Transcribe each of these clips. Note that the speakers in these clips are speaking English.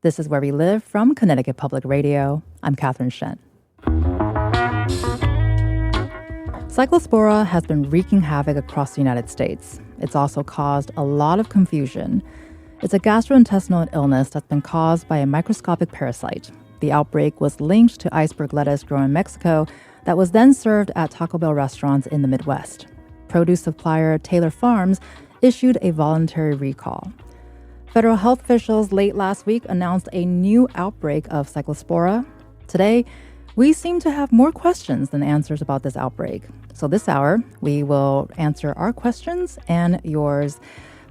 This is Where We Live from Connecticut Public Radio. I'm Catherine Shen. Cyclospora has been wreaking havoc across the United States. It's also caused a lot of confusion. It's a gastrointestinal illness that's been caused by a microscopic parasite. The outbreak was linked to iceberg lettuce grown in Mexico that was then served at Taco Bell restaurants in the Midwest. Produce supplier Taylor Farms issued a voluntary recall. Federal health officials late last week announced a new outbreak of cyclospora. Today, we seem to have more questions than answers about this outbreak. So this hour, we will answer our questions and yours.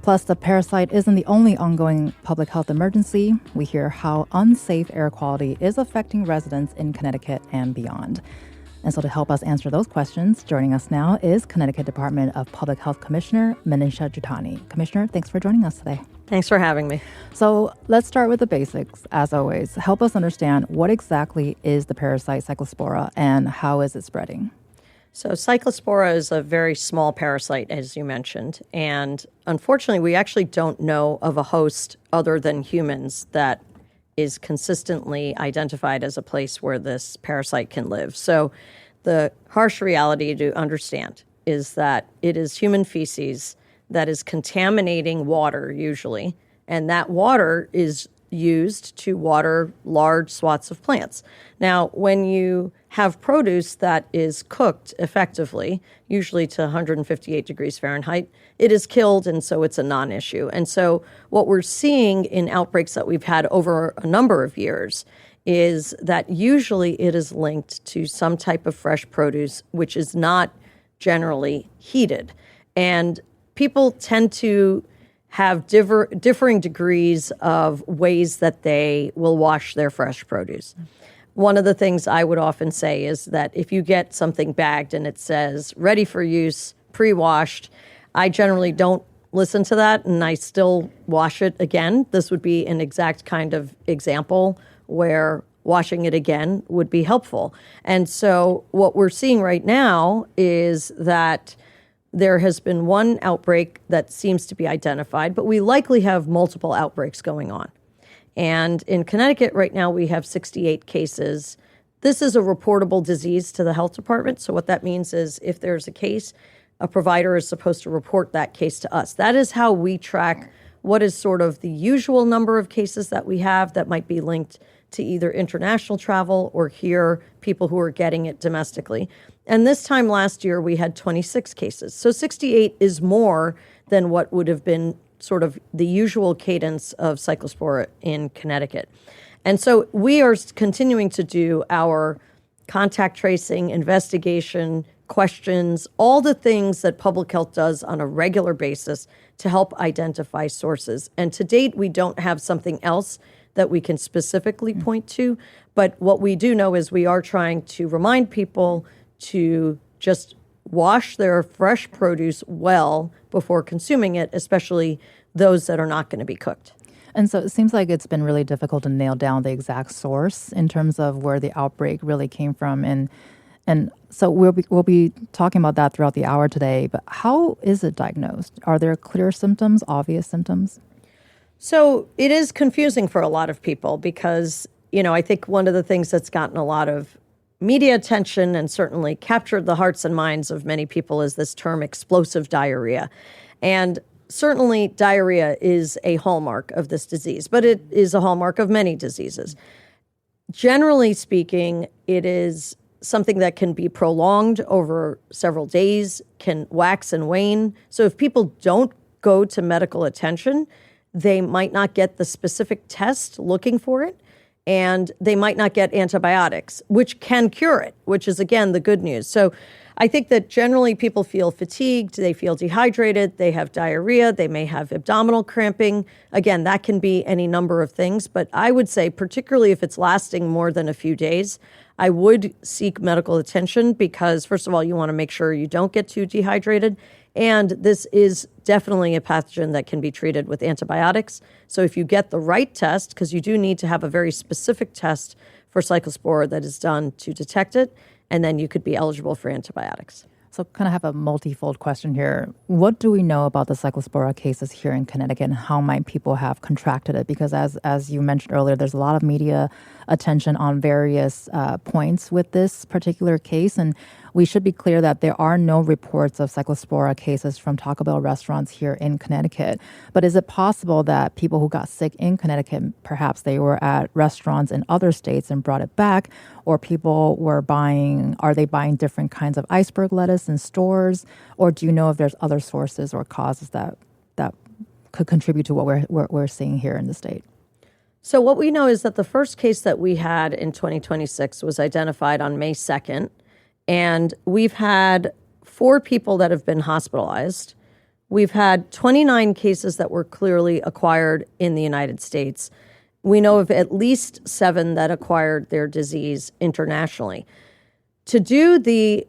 Plus, the parasite isn't the only ongoing public health emergency. We hear how unsafe air quality is affecting residents in Connecticut and beyond. And so to help us answer those questions, joining us now is Connecticut Department of Public Health Commissioner Manisha Juthani. Commissioner, thanks for joining us today. Thanks for having me. So let's start with the basics, as always. Help us understand what exactly is the parasite cyclospora and how is it spreading? So cyclospora is a very small parasite, as you mentioned. And unfortunately, we actually don't know of a host other than humans that is consistently identified as a place where this parasite can live. So the harsh reality to understand is that it is human feces that is contaminating water usually, and that water is used to water large swaths of plants. Now, when you have produce that is cooked effectively, usually to 158 degrees Fahrenheit, it is killed, and so it's a non-issue. And so what we're seeing in outbreaks that we've had over a number of years is that usually it is linked to some type of fresh produce, which is not generally heated. And people tend to have differing degrees of ways that they will wash their fresh produce. One of the things I would often say is that if you get something bagged and it says ready for use, pre-washed, I generally don't listen to that and I still wash it again. This would be an exact kind of example where washing it again would be helpful. And so what we're seeing right now is that there has been one outbreak that seems to be identified, but we likely have multiple outbreaks going on. And in Connecticut right now, we have 68 cases. This is a reportable disease to the health department. So what that means is if there's a case, a provider is supposed to report that case to us. That is how we track what is sort of the usual number of cases that we have that might be linked to either international travel or here, people who are getting it domestically. And this time last year, we had 26 cases. So 68 is more than what would have been sort of the usual cadence of cyclospora in Connecticut. And so we are continuing to do our contact tracing, investigation, questions, all the things that public health does on a regular basis to help identify sources. And to date, we don't have something else that we can specifically point to. But what we do know is we are trying to remind people to just wash their fresh produce well before consuming it, especially those that are not going to be cooked. And so it seems like it's been really difficult to nail down the exact source in terms of where the outbreak really came from. And so we'll be talking about that throughout the hour today. But how is it diagnosed? Are there clear symptoms, obvious symptoms? So it is confusing for a lot of people because, I think one of the things that's gotten a lot of media attention and certainly captured the hearts and minds of many people is this term explosive diarrhea. And certainly diarrhea is a hallmark of this disease, but it is a hallmark of many diseases. Generally speaking, it is something that can be prolonged over several days, can wax and wane. So if people don't go to medical attention, they might not get the specific test looking for it, and they might not get antibiotics, which can cure it, which is, again, the good news. So I think that generally people feel fatigued, they feel dehydrated, they have diarrhea, they may have abdominal cramping. Again, that can be any number of things, but I would say, particularly if it's lasting more than a few days, I would seek medical attention because, first of all, you want to make sure you don't get too dehydrated. And this is definitely a pathogen that can be treated with antibiotics. So if you get the right test, because you do need to have a very specific test for cyclospora that is done to detect it, and then you could be eligible for antibiotics. So kind of have a multifold question here. What do we know about the cyclospora cases here in Connecticut, and how might people have contracted it? Because as you mentioned earlier, there's a lot of media attention on various points with this particular case. And we should be clear that there are no reports of cyclospora cases from Taco Bell restaurants here in Connecticut. But is it possible that people who got sick in Connecticut, perhaps they were at restaurants in other states and brought it back, or people are they buying different kinds of iceberg lettuce in stores? Or do you know if there's other sources or causes that could contribute to what we're seeing here in the state? So what we know is that the first case that we had in 2026 was identified on May 2nd. And we've had 4 people that have been hospitalized. We've had 29 cases that were clearly acquired in the United States. We know of at least 7 that acquired their disease internationally. To do the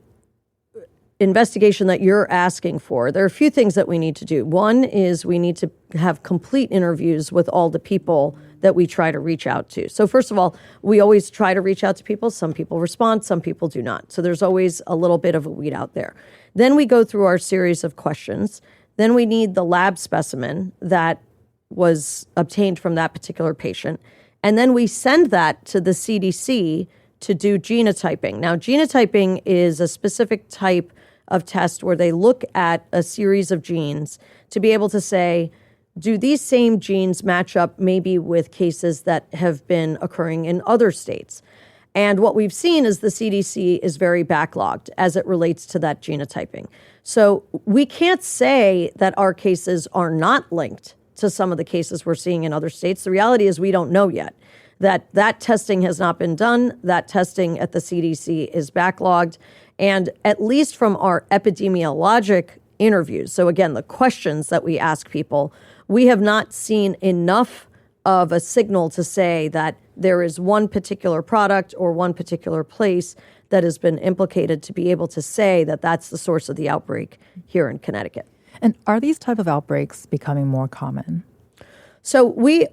investigation that you're asking for, there are a few things that we need to do. One is we need to have complete interviews with all the people that we try to reach out to. So first of all, we always try to reach out to people. Some people respond, some people do not. So there's always a little bit of a weed out there. Then we go through our series of questions. Then we need the lab specimen that was obtained from that particular patient. And then we send that to the CDC to do genotyping. Now, genotyping is a specific type of test where they look at a series of genes to be able to say, do these same genes match up maybe with cases that have been occurring in other states? And what we've seen is the CDC is very backlogged as it relates to that genotyping. So we can't say that our cases are not linked to some of the cases we're seeing in other states. The reality is we don't know yet. That testing has not been done. That testing at the CDC is backlogged. And at least from our epidemiologic interviews, so again, the questions that we ask people, we have not seen enough of a signal to say that there is one particular product or one particular place that has been implicated to be able to say that that's the source of the outbreak here in Connecticut. And are these type of outbreaks becoming more common? So we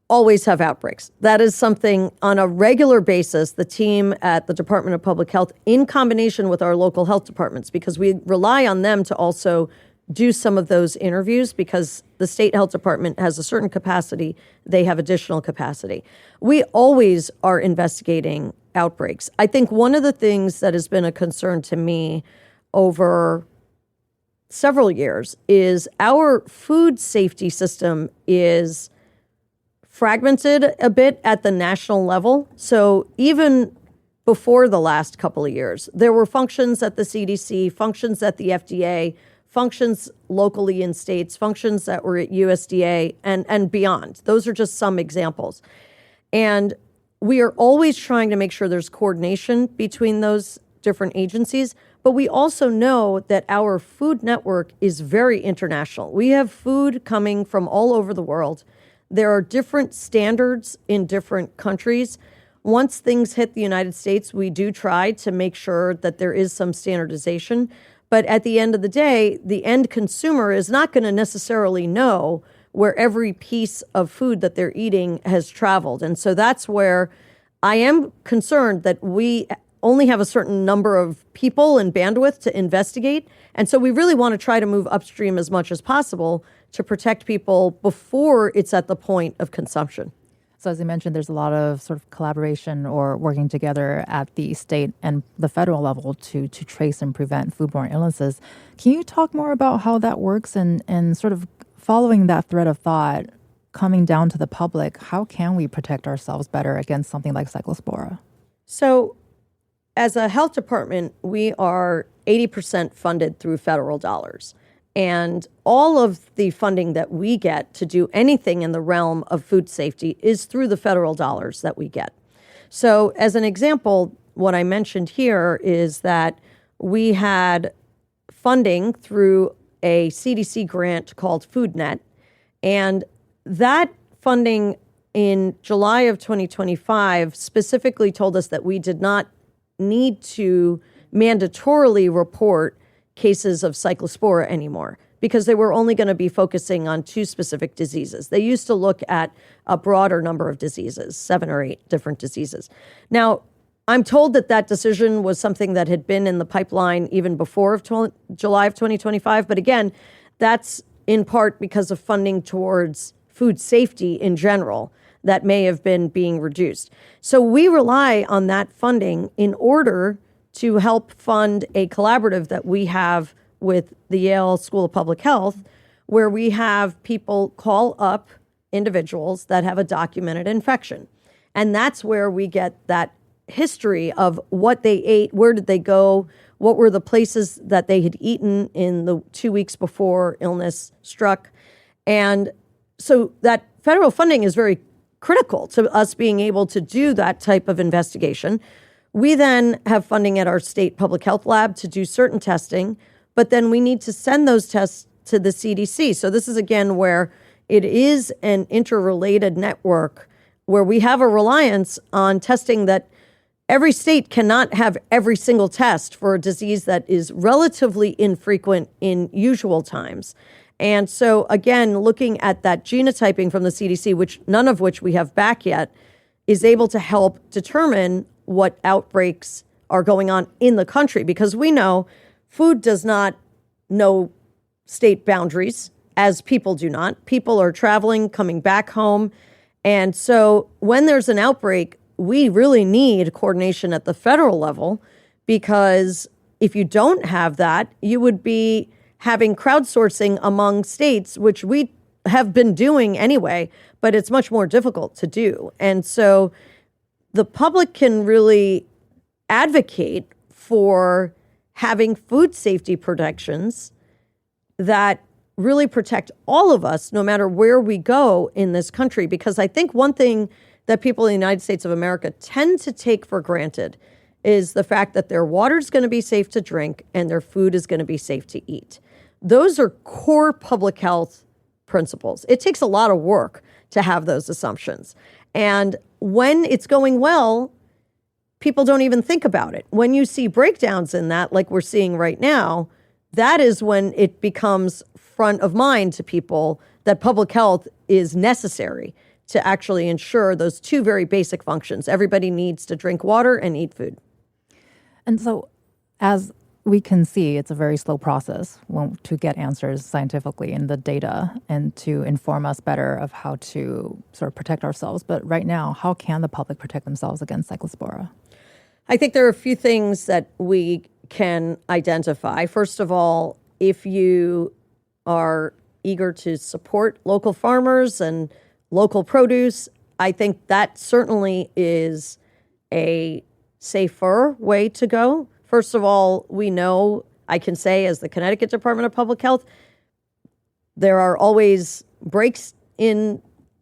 always have outbreaks. That is something on a regular basis, the team at the Department of Public Health, in combination with our local health departments, because we rely on them to also do some of those interviews, because the state health department has a certain capacity, they have additional capacity. We always are investigating outbreaks. I think one of the things that has been a concern to me over several years is our food safety system is fragmented a bit at the national level. So even before the last couple of years, there were functions at the CDC, functions at the FDA, functions locally in states, functions that were at USDA and beyond. Those are just some examples. And we are always trying to make sure there's coordination between those different agencies, but we also know that our food network is very international. We have food coming from all over the world. There are different standards in different countries. Once things hit the United States, we do try to make sure that there is some standardization. But at the end of the day, the end consumer is not going to necessarily know where every piece of food that they're eating has traveled. And so that's where I am concerned that we only have a certain number of people and bandwidth to investigate. And so we really want to try to move upstream as much as possible to protect people before it's at the point of consumption. So as you mentioned, there's a lot of sort of collaboration or working together at the state and the federal level to trace and prevent foodborne illnesses. Can you talk more about how that works and sort of following that thread of thought, coming down to the public, how can we protect ourselves better against something like cyclospora? So as a health department, we are 80% funded through federal dollars. And all of the funding that we get to do anything in the realm of food safety is through the federal dollars that we get. So as an example, what I mentioned here is that we had funding through a CDC grant called FoodNet. And that funding in July of 2025 specifically told us that we did not need to mandatorily report cases of cyclospora anymore, because they were only going to be focusing on 2 specific diseases. They used to look at a broader number of diseases, 7 or 8 different diseases. Now, I'm told that decision was something that had been in the pipeline even before July of 2025. But again, that's in part because of funding towards food safety in general that may have been being reduced. So we rely on that funding in order to help fund a collaborative that we have with the Yale School of Public Health, where we have people call up individuals that have a documented infection. And that's where we get that history of what they ate, where did they go, what were the places that they had eaten in the 2 weeks before illness struck. And so that federal funding is very critical to us being able to do that type of investigation. We then have funding at our state public health lab to do certain testing, but then we need to send those tests to the CDC. So this is again where it is an interrelated network where we have a reliance on testing that every state cannot have every single test for a disease that is relatively infrequent in usual times. And so, again, looking at that genotyping from the CDC, which none of which we have back yet, is able to help determine what outbreaks are going on in the country. Because we know food does not know state boundaries, as people do not. People are traveling, coming back home. And so when there's an outbreak, we really need coordination at the federal level, because if you don't have that, you would be having crowdsourcing among states, which we have been doing anyway, but it's much more difficult to do. And so the public can really advocate for having food safety protections that really protect all of us, no matter where we go in this country. Because I think one thing that people in the United States of America tend to take for granted is the fact that their water is going to be safe to drink and their food is going to be safe to eat. Those are core public health principles. It takes a lot of work to have those assumptions. And when it's going well, people don't even think about it. When you see breakdowns in that, like we're seeing right now, that is when it becomes front of mind to people that public health is necessary to actually ensure those two very basic functions. Everybody needs to drink water and eat food. And so, as we can see, it's a very slow process to get answers scientifically in the data and to inform us better of how to sort of protect ourselves. But right now, how can the public protect themselves against cyclospora? I think there are a few things that we can identify. First of all, if you are eager to support local farmers and local produce, I think that certainly is a safer way to go. First of all, we know, I can say as the Connecticut Department of Public Health, there are always breaks in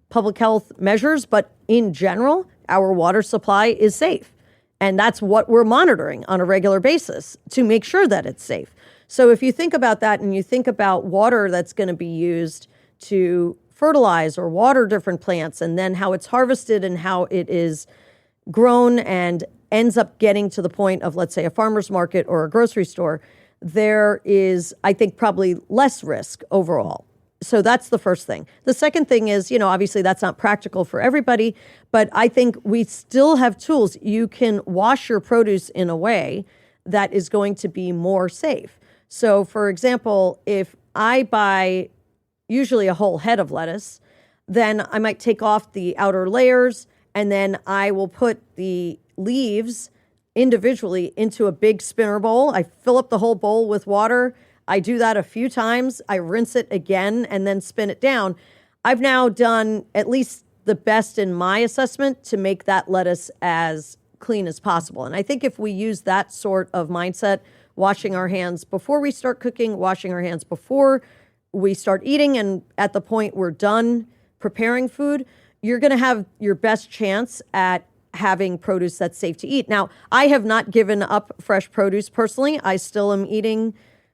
public health measures, but in general, our water supply is safe. And that's what we're monitoring on a regular basis to make sure that it's safe. So if you think about that and you think about water that's going to be used to fertilize or water different plants, and then how it's harvested and how it is grown and ends up getting to the point of, let's say, a farmer's market or a grocery store, there is, I think, probably less risk overall. So that's the first thing. The second thing is, obviously that's not practical for everybody, but I think we still have tools. You can wash your produce in a way that is going to be more safe. So, for example, if I buy usually a whole head of lettuce, then I might take off the outer layers, and then I will put the leaves individually into a big spinner bowl. I fill up the whole bowl with water. I do that a few times. I rinse it again and then spin it down. I've now done at least the best in my assessment to make that lettuce as clean as possible. And I think if we use that sort of mindset, washing our hands before we start cooking, washing our hands before we start eating, and at the point we're done preparing food, you're going to have your best chance at having produce that's safe to eat. Now, I have not given up fresh produce personally. I still am eating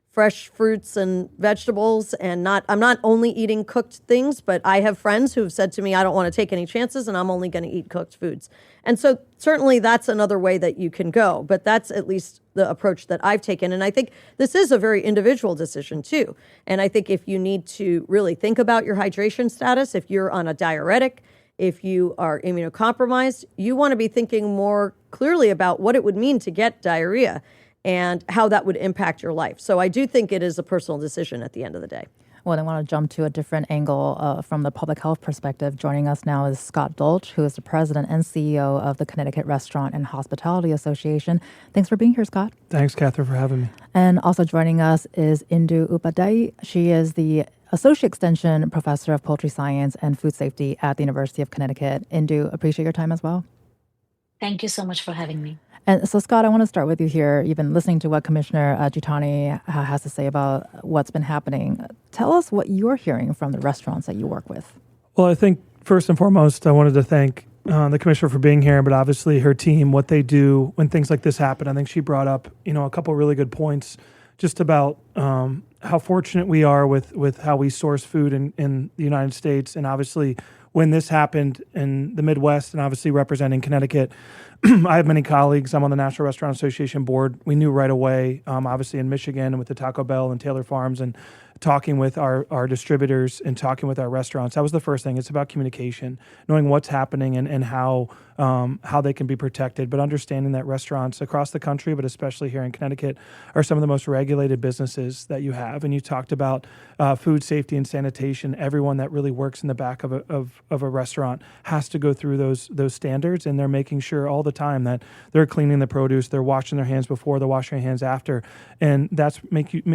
fresh fruits and vegetables, and I'm not only eating cooked things, but I have friends who have said to me, I don't want to take any chances and I'm only going to eat cooked foods. And so certainly that's another way that you can go, but that's at least the approach that I've taken. And I think this is a very individual decision too. And I think if you need to really think about your hydration status, if you're on a diuretic, if you are immunocompromised, you want to be thinking more clearly about what it would mean to get diarrhea and how that would impact your life. So I do think it is a personal decision at the end of the day. Well, I want to jump to a different angle from the public health perspective. Joining us now is Scott Dolch, who is the president and CEO of the Connecticut Restaurant and Hospitality Association. Thanks for being here, Scott. Thanks, Catherine, for having me. And also joining us is Indu Upadhyaya. She is the Associate Extension Professor of Poultry Science and Food Safety at the University of Connecticut. Indu, appreciate your time as well. Thank you so much for having me. And so, Scott, I want to start with you here. You've been listening to what Commissioner Juthani has to say about what's been happening. Tell us what you're hearing from the restaurants that you work with. Well, I think first and foremost, I wanted to thank the commissioner for being here, but obviously her team, what they do when things like this happen. I think she brought up, a couple really good points just about how fortunate we are with how we source food in the United States. And obviously, when this happened in the Midwest and obviously representing Connecticut, I have many colleagues. I'm on the National Restaurant Association board. We knew right away, obviously in Michigan with the Taco Bell and Taylor Farms, and talking with our distributors and talking with our restaurants. That was the first thing. It's about communication, knowing what's happening and how they can be protected, but understanding that restaurants across the country, but especially here in Connecticut, are some of the most regulated businesses that you have. And you talked about food safety and sanitation. Everyone that really works in the back of a restaurant has to go through those standards, and they're making sure all the time that they're cleaning the produce, they're washing their hands before, they're washing their hands after, and that's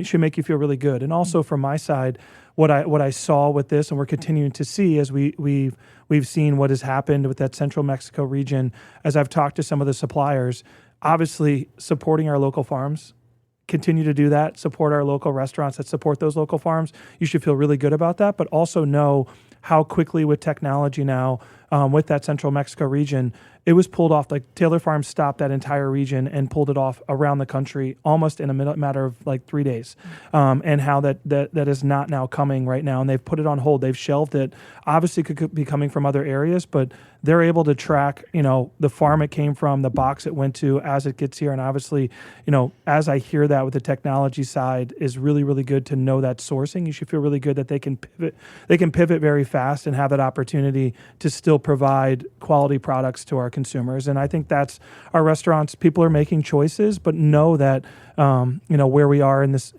should make you feel really good. And also from my side, what I saw with this, and we're continuing to see as we've seen what has happened with that central Mexico region, as I've talked to some of the suppliers, obviously supporting our local farms. Continue to do that, support our local restaurants that support those local farms. You should feel really good about that, but also know how quickly with technology now, with that central Mexico region, it was pulled off. Like Taylor Farms stopped that entire region and pulled it off around the country almost in a matter of like 3 days. And how that is not now coming right now. And they've put it on hold. They've shelved it. Obviously could be coming from other areas, but they're able to track, the farm it came from, the box it went to as it gets here. And obviously, as I hear that with the technology side is really, really good to know that sourcing. You should feel really good that they can pivot very fast and have that opportunity to still provide quality products to our consumers. And I think that's our restaurants. People are making choices, but know that where we are in this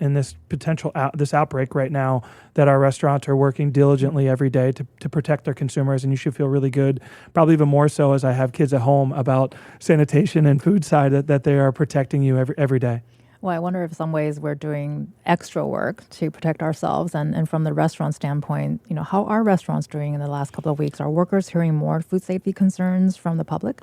potential this outbreak right now, that our restaurants are working diligently every day to protect their consumers. And you should feel really good, probably even more so as I have kids at home, about sanitation and food side that they are protecting you every day. Well, I wonder if in some ways we're doing extra work to protect ourselves. And from the restaurant standpoint, how are restaurants doing in the last couple of weeks? Are workers hearing more food safety concerns from the public?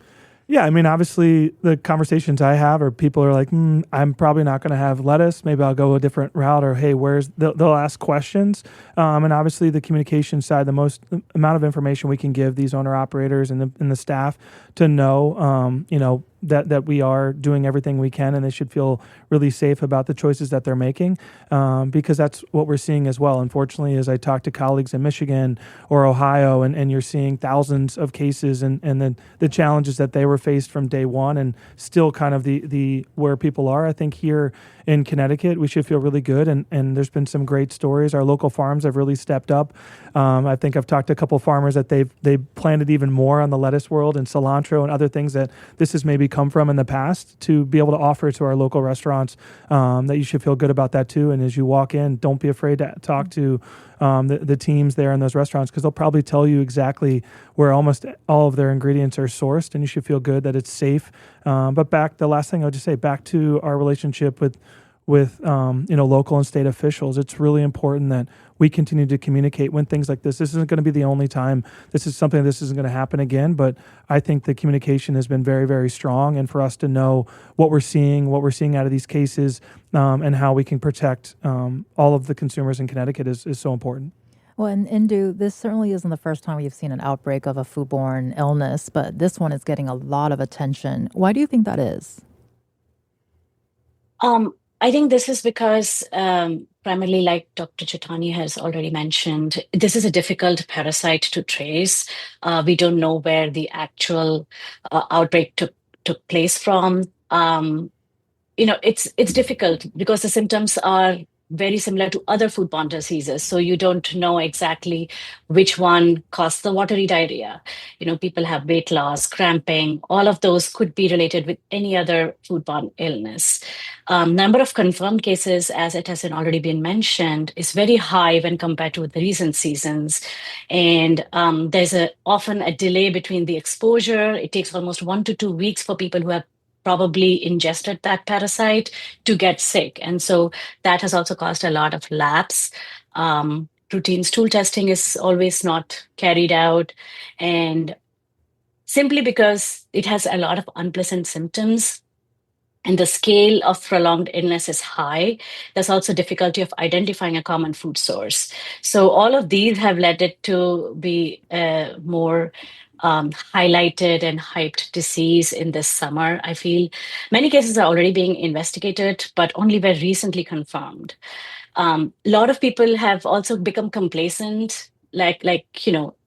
Yeah, I mean, obviously the conversations I have are people are like, I'm probably not going to have lettuce. Maybe I'll go a different route, or hey, they'll ask questions. And obviously the communication side, the most amount of information we can give these owner operators and the staff to know, that we are doing everything we can, and they should feel really safe about the choices that they're making, because that's what we're seeing as well. Unfortunately, as I talk to colleagues in Michigan or Ohio, and you're seeing thousands of cases and the challenges that they were faced from day one, and still kind of the where people are. I think here in Connecticut, we should feel really good, and there's been some great stories. Our local farms have really stepped up. I think I've talked to a couple of farmers that they've planted even more on the lettuce world and cilantro and other things that this has maybe come from in the past, to be able to offer to our local restaurants, that you should feel good about that too. And as you walk in, don't be afraid to talk to the teams there in those restaurants, because they'll probably tell you exactly where almost all of their ingredients are sourced, and you should feel good that it's safe. But the last thing I would just say, back to our relationship with local and state officials, it's really important that we continue to communicate when things like this. This isn't going to be the only time. This isn't going to happen again. But I think the communication has been very, very strong, and for us to know what we're seeing out of these cases, and how we can protect all of the consumers in Connecticut is so important. Well, and Indu, this certainly isn't the first time we've seen an outbreak of a foodborne illness, but this one is getting a lot of attention. Why do you think that is? I think this is because primarily, like Dr. Juthani has already mentioned, this is a difficult parasite to trace. We don't know where the actual outbreak took place from. It's difficult because the symptoms are very similar to other foodborne diseases. So you don't know exactly which one caused the watery diarrhea. People have weight loss, cramping, all of those could be related with any other foodborne illness. Number of confirmed cases, as it has already been mentioned, is very high when compared to the recent seasons. And there's often a delay between the exposure. It takes almost 1 to 2 weeks for people who have probably ingested that parasite to get sick. And so that has also caused a lot of lapse. Routine stool testing is always not carried out. And simply because it has a lot of unpleasant symptoms and the scale of prolonged illness is high, there's also difficulty of identifying a common food source. So all of these have led it to be more highlighted and hyped disease in this summer. I feel many cases are already being investigated, but only were recently confirmed. A lot of people have also become complacent,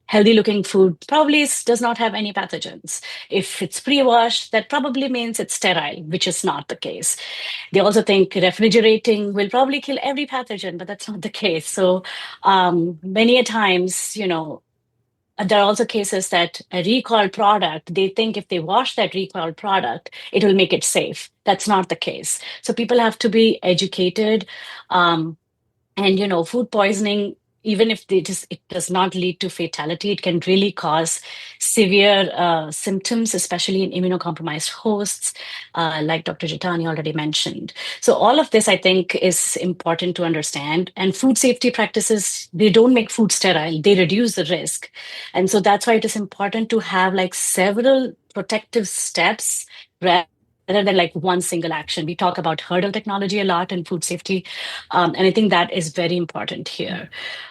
healthy looking food probably does not have any pathogens. If it's pre-washed, that probably means it's sterile, which is not the case. They also think refrigerating will probably kill every pathogen, but that's not the case. So many a times, there are also cases that a recalled product, they think if they wash that recalled product, it will make it safe. That's not the case. So people have to be educated. And food poisoning, even if it does not lead to fatality, it can really cause severe symptoms, especially in immunocompromised hosts, like Dr. Juthani already mentioned. So all of this, I think, is important to understand. And food safety practices, they don't make food sterile, they reduce the risk. And so that's why it is important to have several protective steps rather than one single action. We talk about hurdle technology a lot in food safety. And I think that is very important here.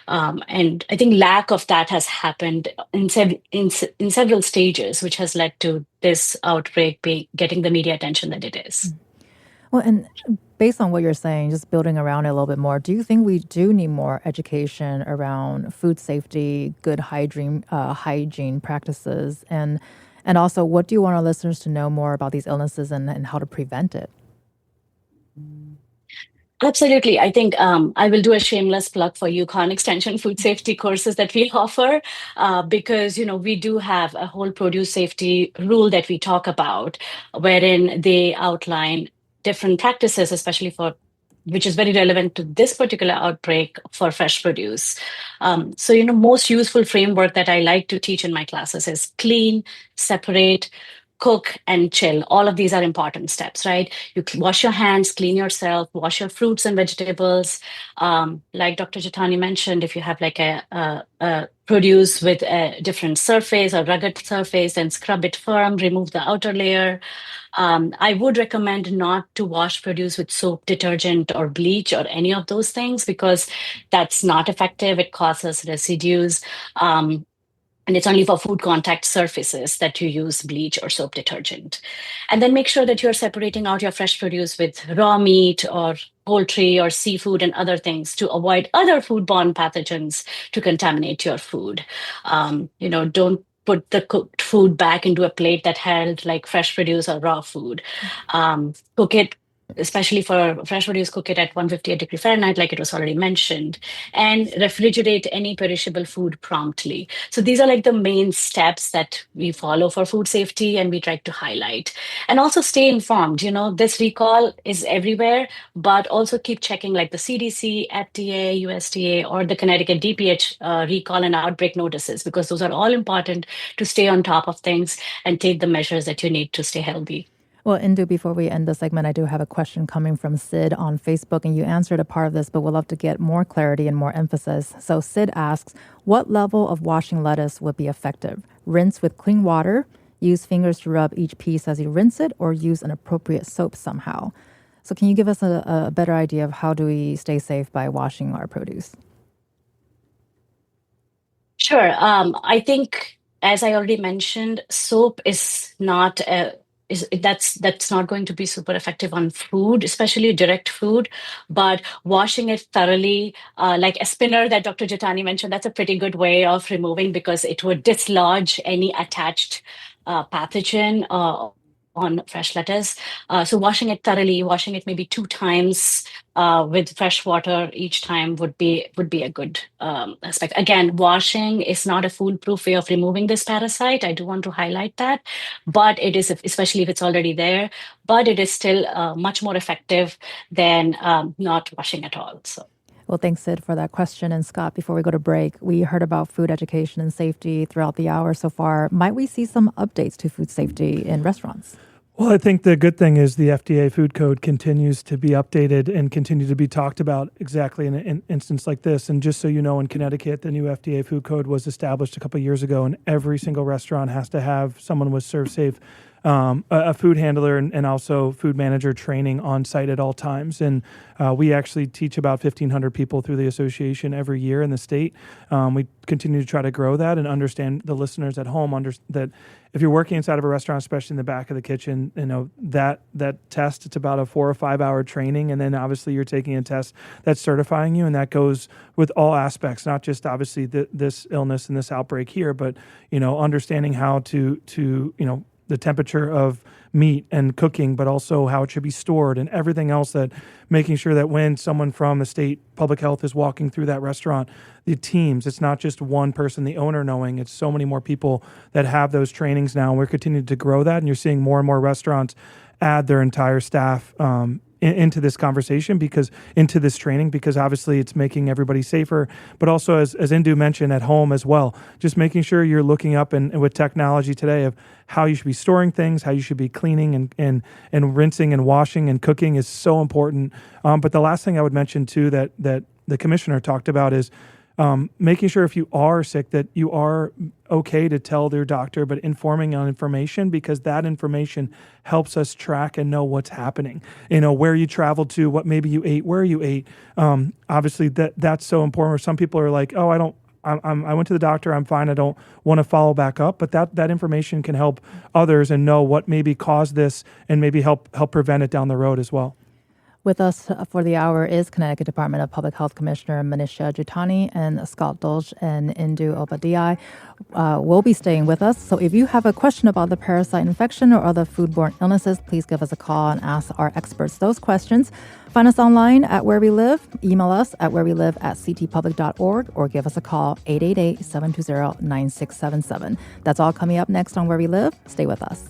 And I think lack of that has happened in several stages, which has led to this outbreak getting the media attention that it is. Well, and based on what you're saying, just building around it a little bit more, do you think we do need more education around food safety, good hygiene practices, and also, what do you want our listeners to know more about these illnesses and how to prevent it? Absolutely. I think I will do a shameless plug for UConn Extension food safety courses that we offer because, we do have a whole produce safety rule that we talk about, wherein they outline different practices, especially which is very relevant to this particular outbreak for fresh produce. So, most useful framework that I like to teach in my classes is clean, separate, cook, and chill. All of these are important steps, right? You wash your hands, clean yourself, wash your fruits and vegetables. Like Dr. Juthani mentioned, if you have a produce with a different surface or rugged surface, then scrub it firm, remove the outer layer. I would recommend not to wash produce with soap, detergent, or bleach, or any of those things, because that's not effective. It causes residues. And it's only for food contact surfaces that you use bleach or soap detergent. And then make sure that you're separating out your fresh produce with raw meat or poultry or seafood and other things to avoid other foodborne pathogens to contaminate your food. Don't put the cooked food back into a plate that held fresh produce or raw food. Cook it, especially for fresh produce, cook it at 158 Fahrenheit, like it was already mentioned, and refrigerate any perishable food promptly. So these are the main steps that we follow for food safety and we try to highlight. And also stay informed. This recall is everywhere, but also keep checking the CDC, FDA, USDA, or the Connecticut DPH recall and outbreak notices, because those are all important to stay on top of things and take the measures that you need to stay healthy. Well, Indu, before we end the segment, I do have a question coming from Sid on Facebook, and you answered a part of this, but we'd love to get more clarity and more emphasis. So Sid asks, what level of washing lettuce would be effective? Rinse with clean water, use fingers to rub each piece as you rinse it, or use an appropriate soap somehow? So can you give us a better idea of how do we stay safe by washing our produce? Sure. I think, as I already mentioned, soap is not that's not going to be super effective on food, especially direct food. But washing it thoroughly, like a spinner that Dr. Juthani mentioned, that's a pretty good way of removing, because it would dislodge any attached pathogen on fresh lettuce. So washing it thoroughly, washing it maybe 2 times with fresh water each time would be a good aspect. Again, washing is not a foolproof way of removing this parasite. I do want to highlight that, but it is, especially if it's already there. But it is still much more effective than not washing at all. So. Well, thanks, Sid, for that question. And Scott, before we go to break, we heard about food education and safety throughout the hour so far. Might we see some updates to food safety in restaurants? Well, I think the good thing is the FDA food code continues to be updated and continue to be talked about exactly in an instance like this. And just so you know, in Connecticut, the new FDA food code was established a couple of years ago, and every single restaurant has to have someone with ServSafe, a food handler and also food manager training on site at all times. And we actually teach about 1,500 people through the association every year in the state. We continue to try to grow that and understand the listeners at home that if you're working inside of a restaurant, especially in the back of the kitchen, that test, it's about a 4 or 5 hour training. And then obviously you're taking a test that's certifying you. And that goes with all aspects, not just obviously this illness and this outbreak here, but, understanding how to the temperature of meat and cooking, but also how it should be stored and everything else, that making sure that when someone from the state public health is walking through that restaurant, the teams, it's not just one person, the owner knowing, it's so many more people that have those trainings now. And we're continuing to grow that. And you're seeing more and more restaurants add their entire staff into this conversation, into this training, because obviously it's making everybody safer, but also as Indu mentioned, at home as well, just making sure you're looking up and with technology today of how you should be storing things, how you should be cleaning and rinsing and washing and cooking is so important. But the last thing I would mention too, that the commissioner talked about is making sure if you are sick that you are okay to tell their doctor, but informing on information, because that information helps us track and know what's happening. Where you traveled to, what maybe you ate, where you ate. Obviously, that's so important. Where some people are like, oh, I went to the doctor, I'm fine, I don't want to follow back up. But that information can help others and know what maybe caused this and maybe help prevent it down the road as well. With us for the hour is Connecticut Department of Public Health Commissioner Manisha Juthani and Scott Dolch and Indu Upadhyaya will be staying with us. So if you have a question about the parasite infection or other foodborne illnesses, please give us a call and ask our experts those questions. Find us online at Where We Live, email us at wherewelive@ctpublic.org, or give us a call 888-720-9677. That's all coming up next on Where We Live. Stay with us.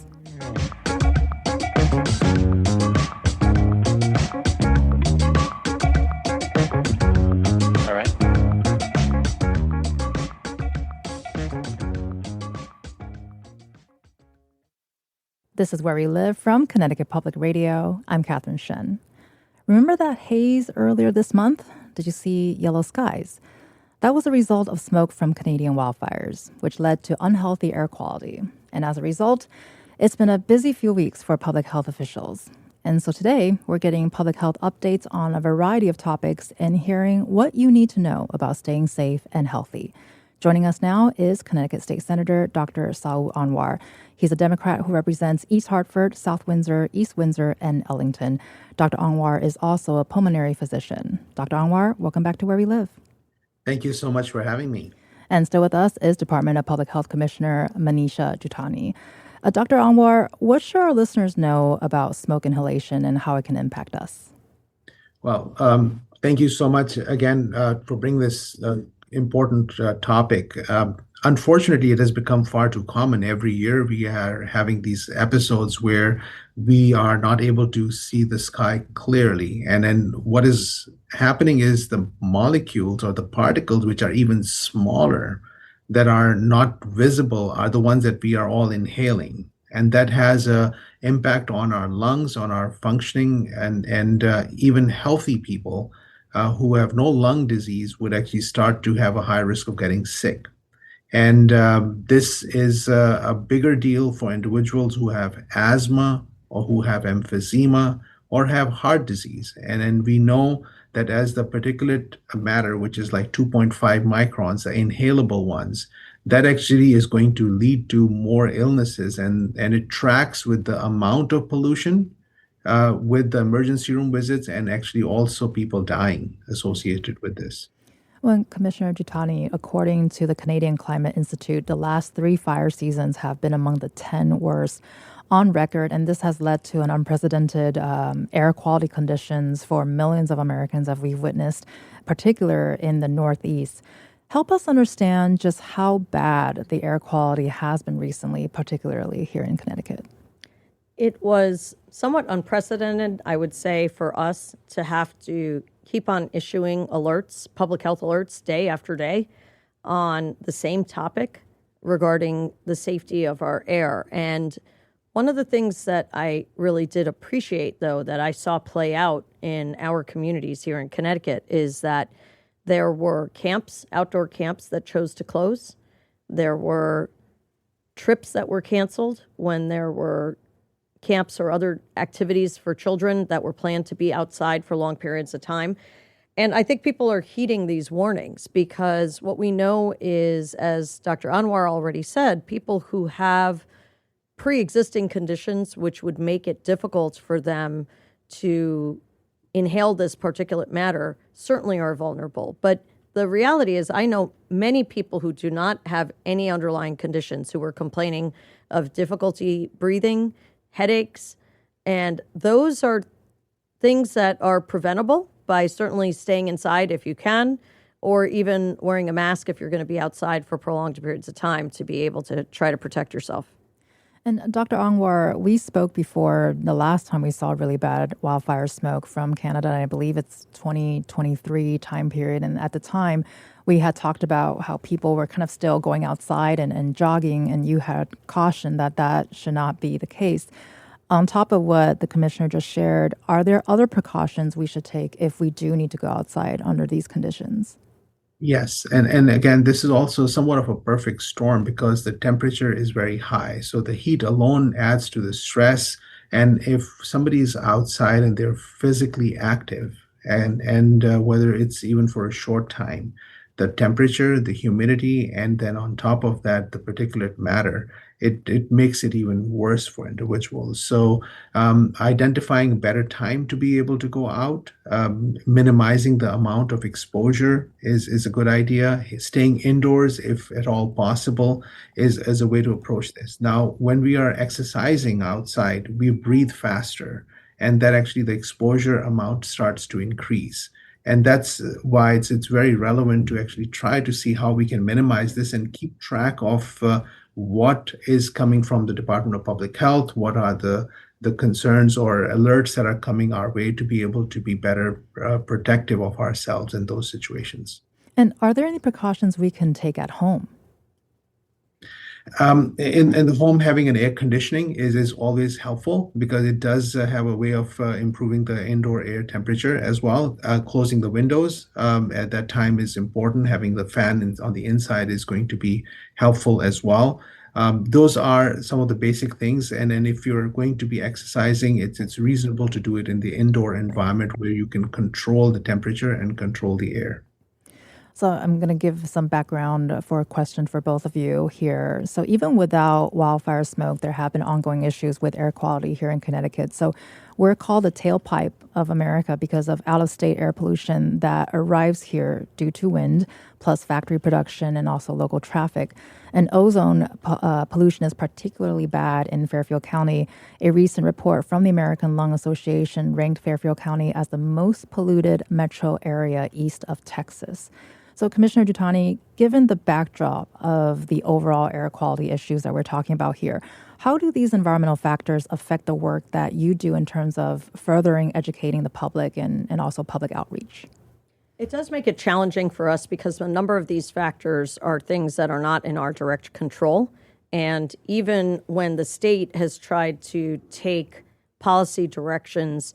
This is Where We Live from Connecticut Public Radio. I'm Catherine Shen. Remember that haze earlier this month? Did you see yellow skies? That was a result of smoke from Canadian wildfires, which led to unhealthy air quality. And as a result, it's been a busy few weeks for public health officials. And so today, we're getting public health updates on a variety of topics and hearing what you need to know about staying safe and healthy. Joining us now is Connecticut State Senator Dr. Saud Anwar. He's a Democrat who represents East Hartford, South Windsor, East Windsor, and Ellington. Dr. Anwar is also a pulmonary physician. Dr. Anwar, welcome back to Where We Live. Thank you so much for having me. And still with us is Department of Public Health Commissioner Manisha Juthani. Dr. Anwar, what should our listeners know about smoke inhalation and how it can impact us? Well, thank you so much again for bringing this important topic. Unfortunately, it has become far too common. Every year we are having these episodes where we are not able to see the sky clearly. And then what is happening is the molecules or the particles, which are even smaller, that are not visible, are the ones that we are all inhaling. And that has an impact on our lungs, on our functioning, and even healthy people who have no lung disease would actually start to have a high risk of getting sick. And this is a bigger deal for individuals who have asthma or who have emphysema or have heart disease. And then we know that as the particulate matter, which is like 2.5 microns, the inhalable ones, that actually is going to lead to more illnesses. And it tracks with the amount of pollution, with the emergency room visits, and actually also people dying associated with this. Well, Commissioner Juthani, according to the Canadian Climate Institute, the last 3 fire seasons have been among the 10 worst on record, and this has led to an unprecedented air quality conditions for millions of Americans that we've witnessed, particularly in the Northeast. Help us understand just how bad the air quality has been recently, particularly here in Connecticut. It was somewhat unprecedented, I would say, for us to have to keep on issuing alerts, public health alerts, day after day on the same topic regarding the safety of our air. And one of the things that I really did appreciate, though, that I saw play out in our communities here in Connecticut is that there were camps, outdoor camps that chose to close. There were trips that were canceled when there were camps or other activities for children that were planned to be outside for long periods of time. And I think people are heeding these warnings because what we know is, as Dr. Anwar already said, people who have pre-existing conditions which would make it difficult for them to inhale this particulate matter certainly are vulnerable. But the reality is I know many people who do not have any underlying conditions who are complaining of difficulty breathing, headaches, and those are things that are preventable by certainly staying inside if you can, or even wearing a mask if you're going to be outside for prolonged periods of time to be able to try to protect yourself. And Dr. Anwar, we spoke before the last time we saw really bad wildfire smoke from Canada, and I believe it's 2023 time period. And at the time, we had talked about how people were kind of still going outside and jogging, and you had cautioned that that should not be the case. On top of what the commissioner just shared, are there other precautions we should take if we do need to go outside under these conditions? Yes, and again, this is also somewhat of a perfect storm because the temperature is very high. So the heat alone adds to the stress. And if somebody is outside and they're physically active, and whether it's even for a short time, the temperature, the humidity, and then on top of that, the particulate matter, it makes it even worse for individuals. So identifying a better time to be able to go out, minimizing the amount of exposure is a good idea. Staying indoors, if at all possible, is a way to approach this. Now, when we are exercising outside, we breathe faster, and that actually the exposure amount starts to increase. And that's why it's very relevant to actually try to see how we can minimize this and keep track of what is coming from the Department of Public Health, what are the concerns or alerts that are coming our way to be able to be better protective of ourselves in those situations. And are there any precautions we can take at home? In the home, having an air conditioning is always helpful because it does have a way of improving the indoor air temperature as well. Closing the windows at that time is important. Having the fan on the inside is going to be helpful as well. Those are some of the basic things. And then if you're going to be exercising, it's reasonable to do it in the indoor environment where you can control the temperature and control the air. So I'm going to give some background for a question for both of you here. So even without wildfire smoke, there have been ongoing issues with air quality here in Connecticut. So we're called the tailpipe of America because of out-of-state air pollution that arrives here due to wind, plus factory production and also local traffic. And ozone pollution is particularly bad in Fairfield County. A recent report from the American Lung Association ranked Fairfield County as the most polluted metro area east of Texas. So, Commissioner Juthani, given the backdrop of the overall air quality issues that we're talking about here, how do these environmental factors affect the work that you do in terms of furthering educating the public and also public outreach? It does make it challenging for us because a number of these factors are things that are not in our direct control. And even when the state has tried to take policy directions,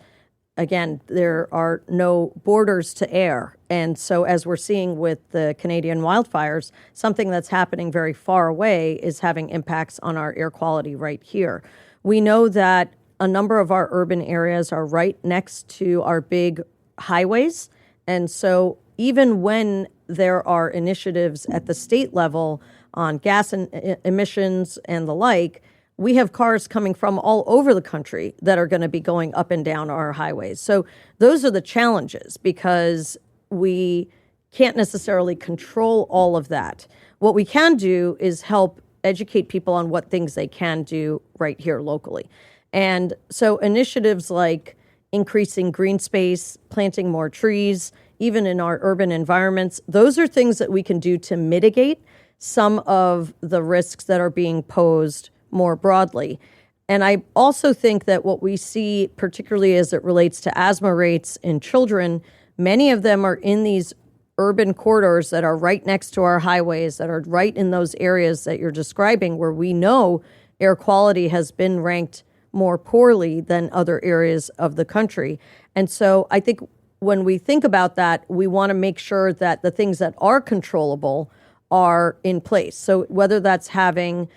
again, there are no borders to air. And so as we're seeing with the Canadian wildfires, something that's happening very far away is having impacts on our air quality right here. We know that a number of our urban areas are right next to our big highways. And so even when there are initiatives at the state level on gas emissions and the like, we have cars coming from all over the country that are going to be going up and down our highways. So those are the challenges because we can't necessarily control all of that. What we can do is help educate people on what things they can do right here locally. And so initiatives like increasing green space, planting more trees, even in our urban environments, those are things that we can do to mitigate some of the risks that are being posed more broadly. And I also think that what we see, particularly as it relates to asthma rates in children, many of them are in these urban corridors that are right next to our highways, that are right in those areas that you're describing, where we know air quality has been ranked more poorly than other areas of the country. And so I think when we think about that, we want to make sure that the things that are controllable are in place. So whether that's having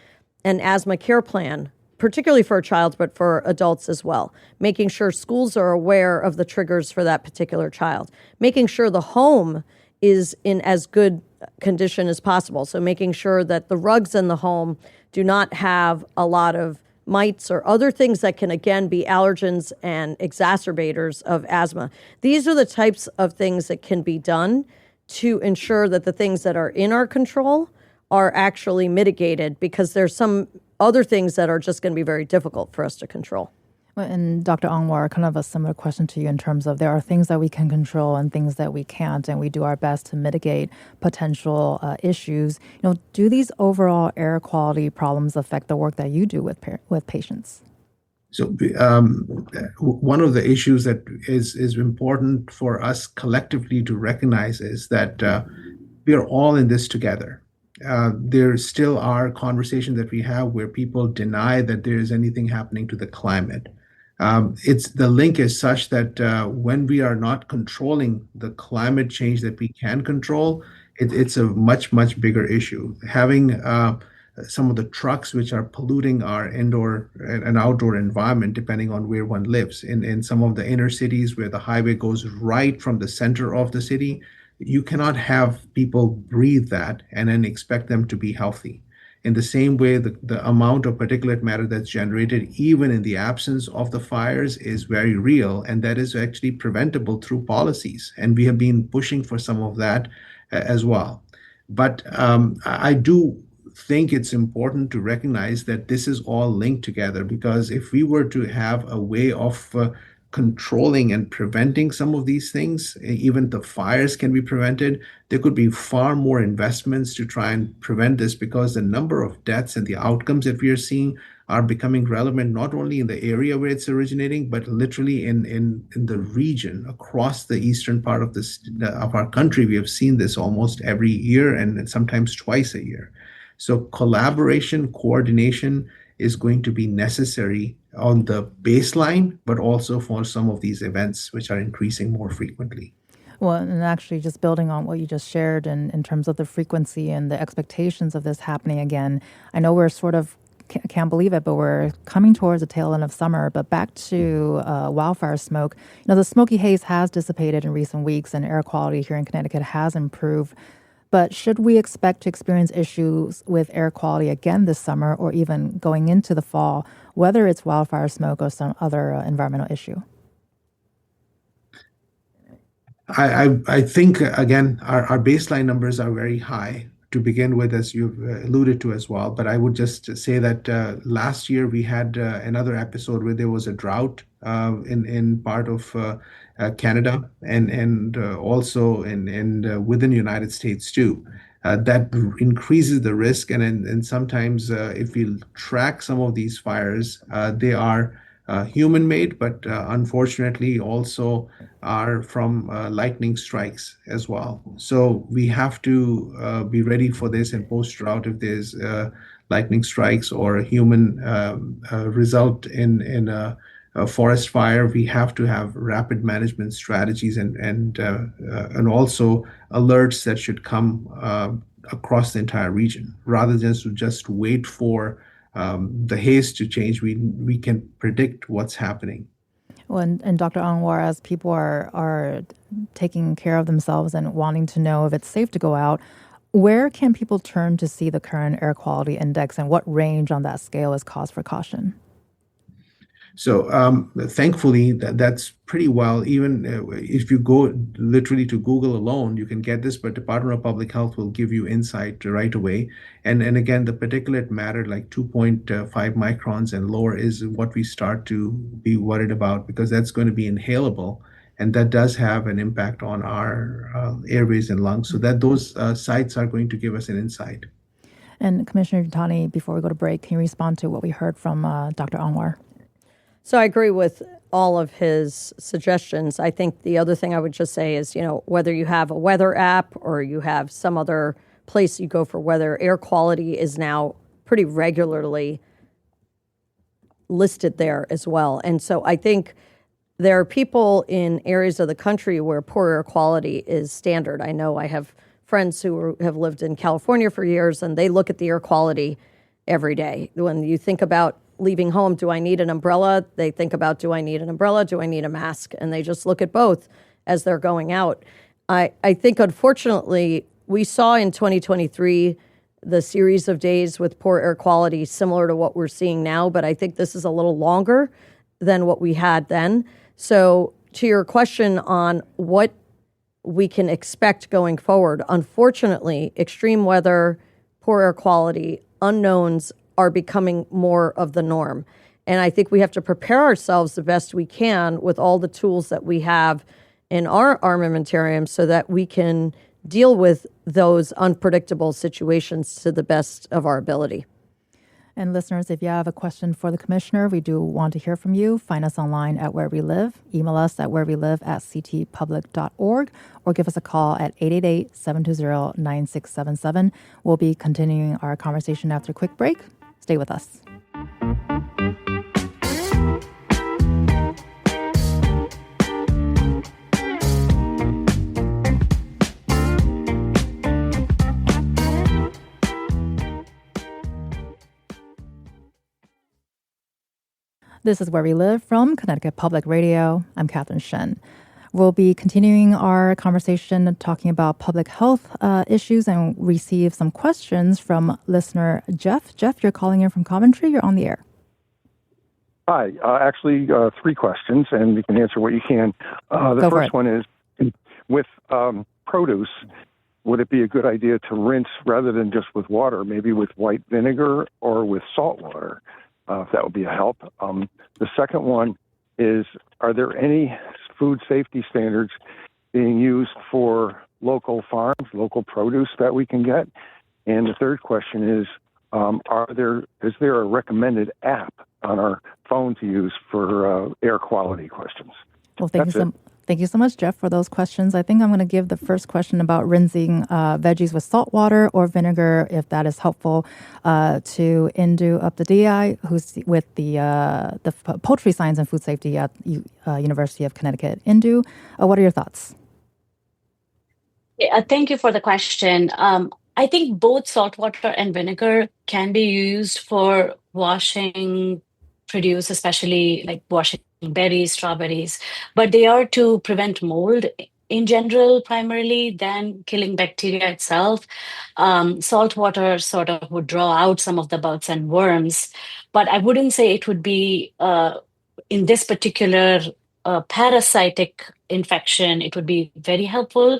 an asthma care plan, particularly for a child, but for adults as well, making sure schools are aware of the triggers for that particular child, making sure the home is in as good condition as possible. So making sure that the rugs in the home do not have a lot of mites or other things that can, again, be allergens and exacerbators of asthma. These are the types of things that can be done to ensure that the things that are in our control are actually mitigated, because there's some other things that are just going to be very difficult for us to control. And Dr. Anwar, kind of a similar question to you in terms of there are things that we can control and things that we can't, and we do our best to mitigate potential issues. Do these overall air quality problems affect the work that you do with patients? So one of the issues that is important for us collectively to recognize is that we are all in this together. There still are conversations that we have where people deny that there is anything happening to the climate. The link is such that when we are not controlling the climate change that we can control, it's a much, much bigger issue. Having some of the trucks which are polluting our indoor and outdoor environment, depending on where one lives. In some of the inner cities where the highway goes right from the center of the city, you cannot have people breathe that and then expect them to be healthy. In the same way, the amount of particulate matter that's generated, even in the absence of the fires, is very real, and that is actually preventable through policies. And we have been pushing for some of that as well. But I do think it's important to recognize that this is all linked together, because if we were to have a way of controlling and preventing some of these things, even the fires can be prevented, there could be far more investments to try and prevent this, because the number of deaths and the outcomes that we are seeing are becoming relevant not only in the area where it's originating, but literally in the region across the eastern part of our country. We have seen this almost every year and sometimes twice a year. So collaboration, coordination is going to be necessary on the baseline, but also for some of these events which are increasing more frequently. Well, and actually just building on what you just shared in terms of the frequency and the expectations of this happening again, I know we're sort of, can't believe it, but we're coming towards the tail end of summer. But back to wildfire smoke, the smoky haze has dissipated in recent weeks and air quality here in Connecticut has improved. But should we expect to experience issues with air quality again this summer or even going into the fall, whether it's wildfire smoke or some other environmental issue? I think, again, our baseline numbers are very high to begin with, as you've alluded to as well. But I would just say that last year we had another episode where there was a drought in part of Canada and also in within the United States too. That increases the risk, and sometimes if we track some of these fires, they are human-made, but unfortunately also are from lightning strikes as well. So we have to be ready for this and post-drought if there's lightning strikes or a human result in a forest fire. We have to have rapid management strategies and also alerts that should come across the entire region, rather than to just wait for the haze to change. We can predict what's happening. Well, and Dr. Anwar, as people are taking care of themselves and wanting to know if it's safe to go out, where can people turn to see the current air quality index, and what range on that scale is cause for caution? So thankfully, that's pretty well. Even if you go literally to Google alone, you can get this, but Department of Public Health will give you insight right away. And again, the particulate matter, like 2.5 microns and lower, is what we start to be worried about, because that's going to be inhalable. And that does have an impact on our airways and lungs. So that those sites are going to give us an insight. And Commissioner Juthani, before we go to break, can you respond to what we heard from Dr. Anwar? So I agree with all of his suggestions. I think the other thing I would just say is, whether you have a weather app or you have some other place you go for weather, air quality is now pretty regularly listed there as well. And so I think there are people in areas of the country where poor air quality is standard. I know I have friends who have lived in California for years, and they look at the air quality every day. When you think about leaving home, do I need an umbrella? They think about, do I need an umbrella? Do I need a mask? And they just look at both as they're going out. I think, unfortunately, we saw in 2023 the series of days with poor air quality similar to what we're seeing now, but I think this is a little longer than what we had then. So to your question on what we can expect going forward, unfortunately, extreme weather, poor air quality, unknowns are becoming more of the norm. And I think we have to prepare ourselves the best we can with all the tools that we have in our armamentarium so that we can deal with those unpredictable situations to the best of our ability. And listeners, if you have a question for the commissioner, we do want to hear from you. Find us online at Where We Live. Email us at wherewelive@ctpublic.org or give us a call at 888-720-9677. We'll be continuing our conversation after a quick break. Stay with us. This is Where We Live from Connecticut Public Radio. I'm Catherine Shen. We'll be continuing our conversation talking about public health issues and receive some questions from listener Jeff. Jeff, you're calling in from Coventry. You're on the air. Hi. Actually, three questions, and you can answer what you can. The first one is, with produce, would it be a good idea to rinse rather than just with water, maybe with white vinegar or with salt water? If that would be a help. The second one is, are there any food safety standards being used for local farms, local produce that we can get? And the third question is there a recommended app on our phone to use for air quality questions? Well, thank you so much, Jeff, for those questions. I think I'm going to give the first question about rinsing veggies with salt water or vinegar, if that is helpful, to Indu Upadhyaya, who's with the Poultry Science and Food Safety at University of Connecticut. Indu, what are your thoughts? Thank you for the question. I think both salt water and vinegar can be used for washing produce, especially like washing berries, strawberries, but they are to prevent mold in general, primarily, than killing bacteria itself. Salt water sort of would draw out some of the bugs and worms, but I wouldn't say it would be in this particular parasitic infection, it would be very helpful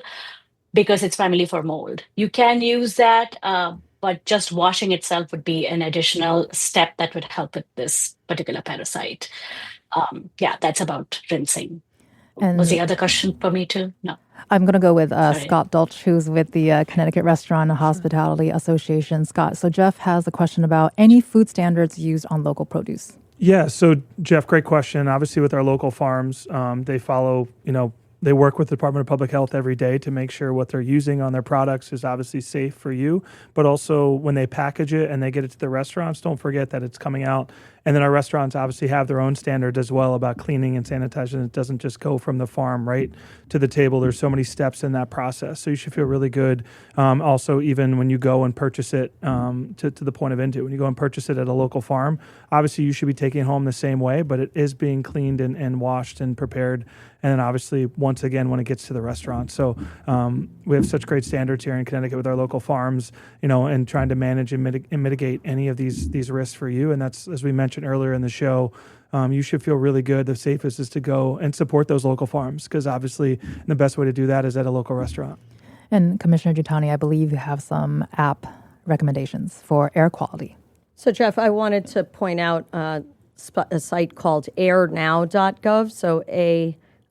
because it's primarily for mold. You can use that, but just washing itself would be an additional step that would help with this particular parasite. That's about rinsing. And was the other question for me too? No. I'm going to go with Scott Dolch, who's with the Connecticut Restaurant and Hospitality Association. Scott, so Jeff has a question about any food standards used on local produce. Yeah, so Jeff, great question. Obviously, with our local farms, they follow, they work with the Department of Public Health every day to make sure what they're using on their products is obviously safe for you. But also when they package it and they get it to the restaurants, don't forget that it's coming out. And then our restaurants obviously have their own standards as well about cleaning and sanitation. It doesn't just go from the farm right to the table. There's so many steps in that process. So you should feel really good. Also, even when you go and purchase it to the point of Indu, when you go and purchase it at a local farm, obviously you should be taking it home the same way, but it is being cleaned and washed and prepared. And then obviously, once again, when it gets to the restaurant. So we have such great standards here in Connecticut with our local farms, and trying to manage and mitigate any of these risks for you. And that's, as we mentioned mentioned earlier in the show, you should feel really good. The safest is to go and support those local farms, because obviously the best way to do that is at a local restaurant. And Commissioner Juthani, I believe you have some app recommendations for air quality. So, Jeff, I wanted to point out a site called airnow.gov, so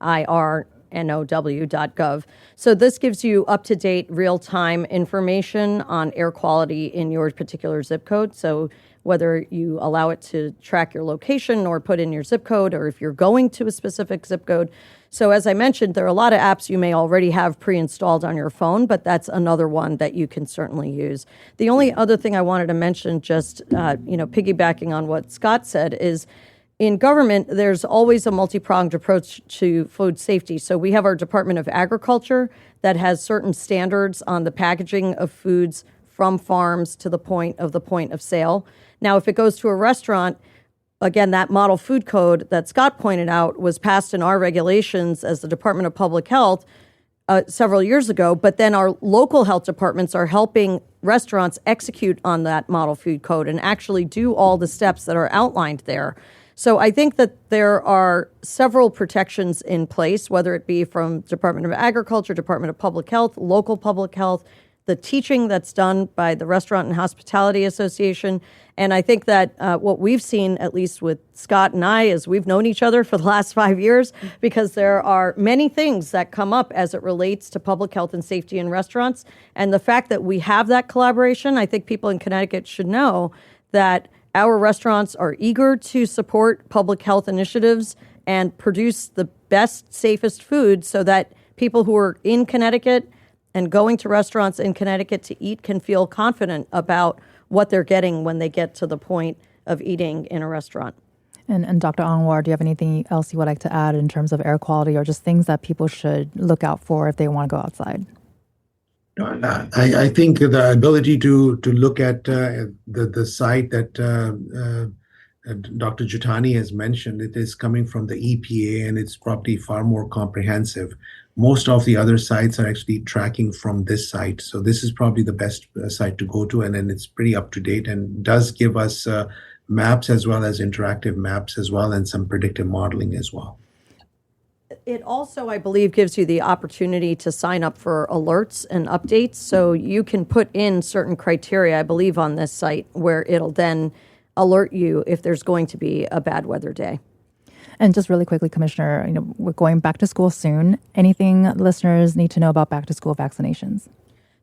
AIRNOW.gov. So this gives you up-to-date, real-time information on air quality in your particular zip code. So whether you allow it to track your location or put in your zip code, or if you're going to a specific zip code. So as I mentioned, there are a lot of apps you may already have pre-installed on your phone, but that's another one that you can certainly use. The only other thing I wanted to mention, just piggybacking on what Scott said, is in government, there's always a multi-pronged approach to food safety. So we have our Department of Agriculture that has certain standards on the packaging of foods from farms to the point of sale. Now, if it goes to a restaurant, again, that model food code that Scott pointed out was passed in our regulations as the Department of Public Health several years ago, but then our local health departments are helping restaurants execute on that model food code and actually do all the steps that are outlined there. So I think that there are several protections in place, whether it be from Department of Agriculture, Department of Public Health, local public health, the teaching that's done by the Restaurant and Hospitality Association. And I think that what we've seen, at least with Scott and I, is we've known each other for the last 5 years, because there are many things that come up as it relates to public health and safety in restaurants. And the fact that we have that collaboration, I think people in Connecticut should know that our restaurants are eager to support public health initiatives and produce the best, safest food so that people who are in Connecticut and going to restaurants in Connecticut to eat can feel confident about what they're getting when they get to the point of eating in a restaurant. And Dr. Anwar, do you have anything else you would like to add in terms of air quality, or just things that people should look out for if they want to go outside? I think the ability to look at the site that Dr. Juthani has mentioned, it is coming from the EPA, and it's probably far more comprehensive. Most of the other sites are actually tracking from this site. So this is probably the best site to go to, and then it's pretty up to date and does give us maps as well as interactive maps as well, and some predictive modeling as well. It also, I believe, gives you the opportunity to sign up for alerts and updates. So you can put in certain criteria, I believe, on this site where it'll then alert you if there's going to be a bad weather day. And just really quickly, Commissioner, we're going back to school soon. Anything listeners need to know about back to school vaccinations?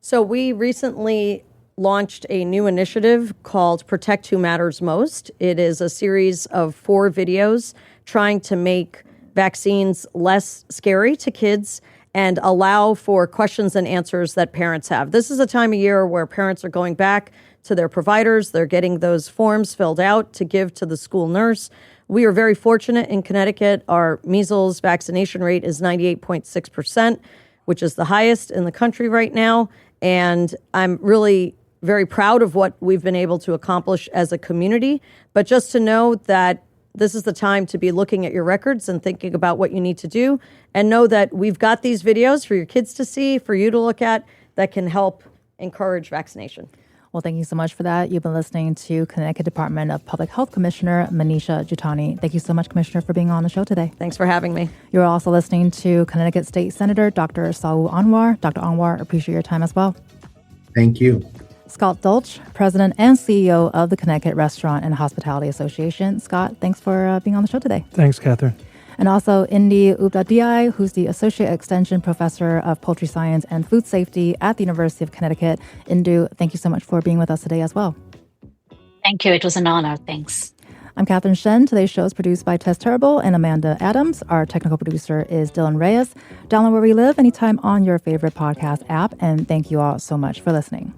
So we recently launched a new initiative called Protect Who Matters Most. It is a series of 4 videos trying to make vaccines less scary to kids and allow for questions and answers that parents have. This is a time of year where parents are going back to their providers. They're getting those forms filled out to give to the school nurse. We are very fortunate in Connecticut. Our measles vaccination rate is 98.6%, which is the highest in the country right now. And I'm really very proud of what we've been able to accomplish as a community. But just to know that this is the time to be looking at your records and thinking about what you need to do, and know that we've got these videos for your kids to see, for you to look at, that can help encourage vaccination. Well, thank you so much for that. You've been listening to Connecticut Department of Public Health Commissioner Manisha Juthani. Thank you so much, Commissioner, for being on the show today. Thanks for having me. You're also listening to Connecticut State Senator Dr. Saud Anwar. Dr. Anwar, appreciate your time as well. Thank you. Scott Dolch, President and CEO of the Connecticut Restaurant and Hospitality Association. Scott, thanks for being on the show today. Thanks, Catherine. And also Indu Upadhyaya, who's the Associate Extension Professor of Poultry Science and Food Safety at the University of Connecticut. Indu, thank you so much for being with us today as well. Thank you. It was an honor. Thanks. I'm Catherine Shen. Today's show is produced by Tess Terrible and Amanda Adams. Our technical producer is Dylan Reyes. Download Where We Live anytime on your favorite podcast app. And thank you all so much for listening.